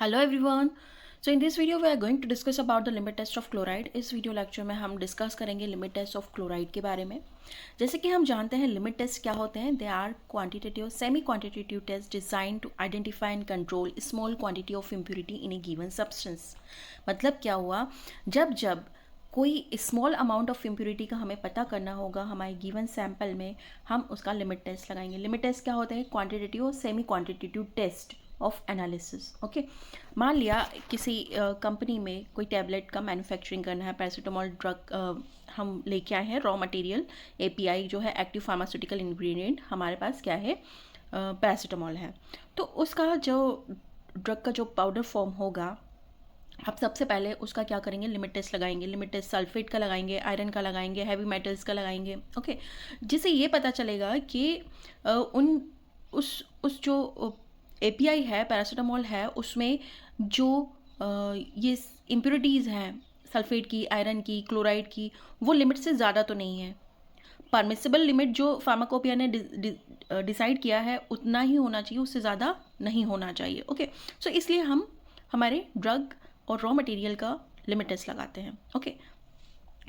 Hello everyone. So in this video we are going to discuss about the limit test of chloride. इस video lecture में हम discuss करेंगे limit test of chloride के बारे में. जैसे कि हम जानते हैं लिमिट टेस्ट क्या होते हैं. They are quantitative semi quantitative test design to identify and control small quantity of impurity in a given substance. मतलब क्या हुआ, जब जब कोई स्मॉल अमाउंट ऑफ इम्प्योरिटी का हमें पता करना होगा हमारे गिवन सैम्पल में, हम उसका लिमिट टेस्ट लगाएंगे. लिमिट टेस्ट क्या होता है? क्वांटिटेटिव और semi quantitative test of analysis. Okay, मान लिया किसी कंपनी में कोई टैबलेट का मैन्युफैक्चरिंग करना है. पैरासीटामोल ड्रग हम लेके आए हैं, रॉ मटेरियल एपीआई जो है एक्टिव फार्मास्यूटिकल इंग्रेडिएंट हमारे पास क्या है, पैरासीटामोल है. तो उसका जो ड्रग का जो पाउडर फॉर्म होगा, आप सबसे पहले उसका क्या करेंगे, लिमिट टेस्ट लगाएंगे. लिमिट टेस्ट सल्फेट का लगाएंगे, आयरन का लगाएंगे, हैवी मेटल्स का लगाएंगे. ओके, जिससे ये पता चलेगा कि उस जो एपीआई है, पैरासीटामोल है, उसमें जो ये इम्प्योरिटीज़ हैं सल्फेट की, आयरन की, क्लोराइड की, वो लिमिट से ज़्यादा तो नहीं है. परमिसिबल लिमिट जो फार्माकोपिया ने डिसाइड किया है उतना ही होना चाहिए, उससे ज़्यादा नहीं होना चाहिए. ओके, सो इसलिए हम हमारे ड्रग और रॉ मटेरियल का लिमिट टेस्ट लगाते हैं. ओके,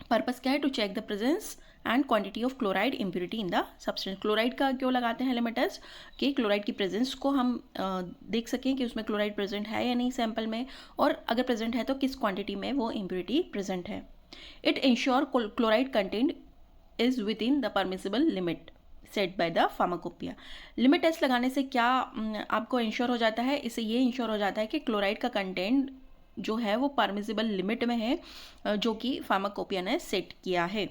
पर्पस क्या है? To check the presence and quantity of chloride impurity in the substance. Chloride का क्यों लगाते हैं लिमिट टेस्ट? कि क्लोराइड की प्रेजेंस को हम देख सकें कि उसमें क्लोराइड प्रेजेंट है या नहीं सैंपल में, और अगर प्रेजेंट है तो किस क्वांटिटी में वो इम्प्योरिटी प्रेजेंट है. It ensure chloride content is within the permissible limit set by the pharmacopoeia. Limit test लगाने से क्या आपको इंश्योर हो जाता है? इससे ये इंश्योर हो जाता है कि क्लोराइड का कंटेंट जो है वो परमिसिबल लिमिट में है, जो कि फार्माकोपिया ने सेट किया है.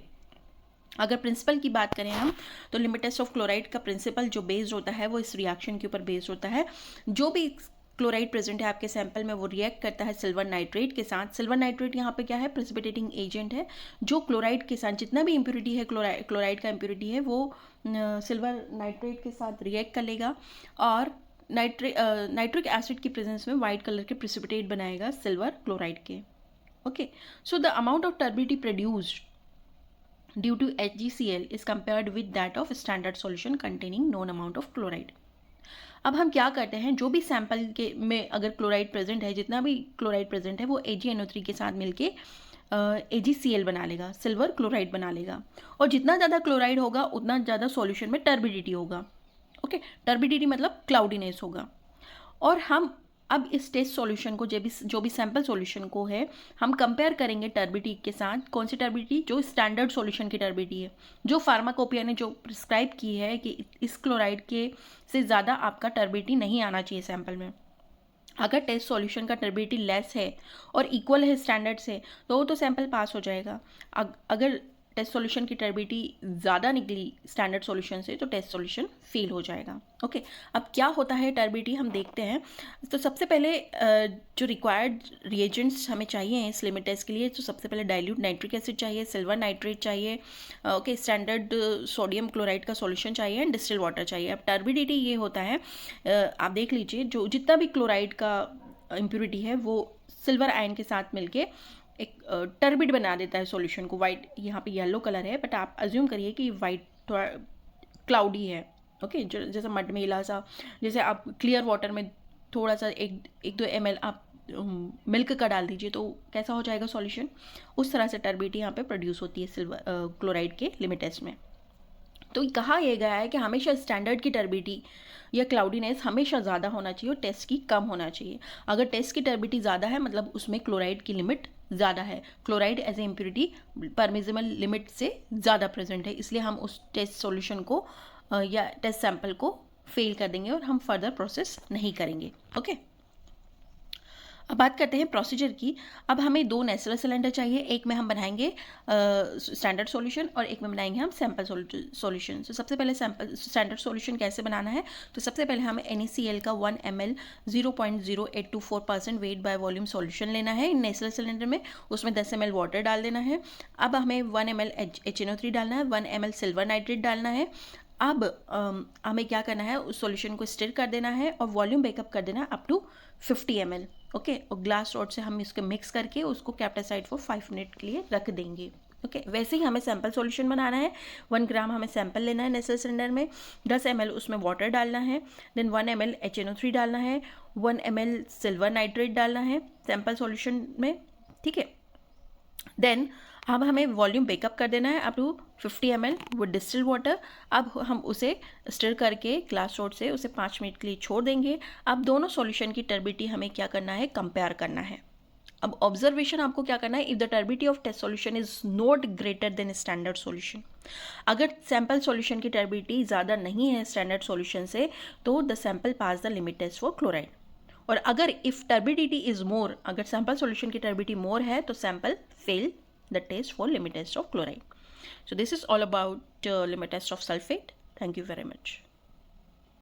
अगर प्रिंसिपल की बात करें हम, तो लिमिट टेस्ट ऑफ क्लोराइड का प्रिंसिपल जो बेस्ड होता है वो इस रिएक्शन के ऊपर बेस्ड होता है. जो भी क्लोराइड प्रेजेंट है आपके सैंपल में वो रिएक्ट करता है सिल्वर नाइट्रेट के साथ. सिल्वर नाइट्रेट यहाँ पे क्या है? प्रेसिपिटेटिंग एजेंट है, जो क्लोराइड के साथ जितना भी इम्प्योरिटी है, क्लोराइड का इम्प्योरिटी है, वो सिल्वर नाइट्रेट के साथ रिएक्ट कर लेगा और नाइट्रिक एसिड की प्रेजेंस में वाइट कलर के प्रेसिपिटेट बनाएगा सिल्वर क्लोराइड के. Okay, so the amount of turbidity produced due to HgCl is compared with that of standard solution containing known amount of chloride. अब हम क्या करते हैं, जो भी सैंपल के में अगर क्लोराइड प्रेजेंट है, जितना भी क्लोराइड प्रेजेंट है, वो AgNO3 के साथ मिलके AgCl बना लेगा, सिल्वर क्लोराइड बना लेगा. और जितना ज़्यादा क्लोराइड होगा उतना ज़्यादा सॉल्यूशन में टर्बिडिटी होगा. ओके, टर्बिडिटी मतलब क्लाउडीनेस होगा. और हम अब इस टेस्ट सॉल्यूशन को जो भी सैंपल सॉल्यूशन को है, हम कंपेयर करेंगे टर्बिडिटी के साथ. कौन सी टर्बिडिटी? जो स्टैंडर्ड सॉल्यूशन की टर्बिडिटी है, जो फार्माकोपिया ने जो प्रिस्क्राइब की है कि इस क्लोराइड के से ज़्यादा आपका टर्बिडिटी नहीं आना चाहिए सैंपल में. अगर टेस्ट सॉल्यूशन का टर्बिडिटी लेस है और इक्वल है स्टैंडर्ड से, तो सैंपल पास हो जाएगा. अगर टेस्ट सॉल्यूशन की टर्बिडिटी ज़्यादा निकली स्टैंडर्ड सॉल्यूशन से, तो टेस्ट सॉल्यूशन फेल हो जाएगा. ओके, अब क्या होता है टर्बिडिटी हम देखते हैं. तो सबसे पहले जो रिक्वायर्ड रिएजेंट्स हमें चाहिए इस लिमिट टेस्ट के लिए, तो सबसे पहले डाइल्यूट नाइट्रिक एसिड चाहिए, सिल्वर नाइट्रेट चाहिए, ओके, स्टैंडर्ड सोडियम क्लोराइड का सॉल्यूशन चाहिए एंड डिस्टिल वाटर चाहिए. अब टर्बिडिटी ये होता है, आप देख लीजिए, जो जितना भी क्लोराइड का इम्प्योरिटी है वो सिल्वर आयन के साथ मिलके एक टर्बिड बना देता है सॉल्यूशन को. वाइट यहाँ पे येलो कलर है, बट आप अज्यूम करिए कि वाइट थोड़ा क्लाउडी है. ओके, जो जैसा मटमेला सा, जैसे आप क्लियर वाटर में थोड़ा सा 1-2 ml आप मिल्क का डाल दीजिए तो कैसा हो जाएगा सॉल्यूशन. उस तरह से टर्बिडिटी यहाँ पे प्रोड्यूस होती है सिल्वर क्लोराइड के लिमिट टेस्ट में. तो कहा यह गया है कि हमेशा स्टैंडर्ड की टर्बिडिटी या क्लाउडीनेस हमेशा ज़्यादा होना चाहिए और टेस्ट की कम होना चाहिए. अगर टेस्ट की टर्बिडिटी ज़्यादा है मतलब उसमें क्लोराइड की लिमिट ज़्यादा है, chloride as a impurity permissible limit से ज़्यादा प्रेजेंट है, इसलिए हम उस टेस्ट सॉल्यूशन को या टेस्ट सैंपल को फेल कर देंगे और हम फर्दर प्रोसेस नहीं करेंगे. ओके, अब बात करते हैं प्रोसीजर की. अब हमें 2 नेचुरल सिलेंडर चाहिए, एक में हम बनाएंगे स्टैंडर्ड सॉल्यूशन और एक में बनाएंगे हम सैंपल सॉल्यूशन. तो सबसे पहले स्टैंडर्ड सॉल्यूशन कैसे बनाना है, तो सबसे पहले हमें NaCl का 1 ml 0.0824% weight by volume solution लेना है इन नेचुरल सिलेंडर में. उसमें 10 ml वाटर डाल देना है. अब हमें 1 ml HNO3 डालना है, 1 ml सिल्वर नाइट्रेट डालना है. अब हमें क्या करना है, उस सॉल्यूशन को स्टिर कर देना है और वॉल्यूम बैकअप कर देना है अप टू 50 ml. ओके, और ग्लास रॉड से हम इसको मिक्स करके उसको कैप्ट असाइड फॉर 5 मिनट के लिए रख देंगे. ओके वैसे ही हमें सैम्पल सॉल्यूशन बनाना है। 1 ग्राम हमें सैंपल लेना है नेसल सिलेंडर में, 10 ml उसमें वाटर डालना है, देन 1 ml HNO3 डालना है, 1 ml सिल्वर नाइट्रेट डालना है सैंपल सॉल्यूशन में, ठीक है। देन अब हमें वॉल्यूम बेकअप कर देना है up to 50 ml with distil water. अब हम उसे स्टिर करके ग्लास रोड से उसे 5 मिनट के लिए छोड़ देंगे। अब दोनों सॉल्यूशन की टर्बिडिटी हमें क्या करना है, कंपेयर करना है। अब ऑब्जर्वेशन आपको क्या करना है, if the turbidity of test solution is not greater than standard solution. अगर सैंपल सॉल्यूशन की टर्बिडिटी ज़्यादा नहीं है स्टैंडर्ड सॉल्यूशन से, तो the sample pass the limit test for chloride. और अगर इफ टर्बिडिटी इज मोर, अगर सैंपल सॉल्यूशन की टर्बिडिटी मोर है, तो sample fail the test for limit test of chloride. So this is all about limit test of sulfate. Thank you very much.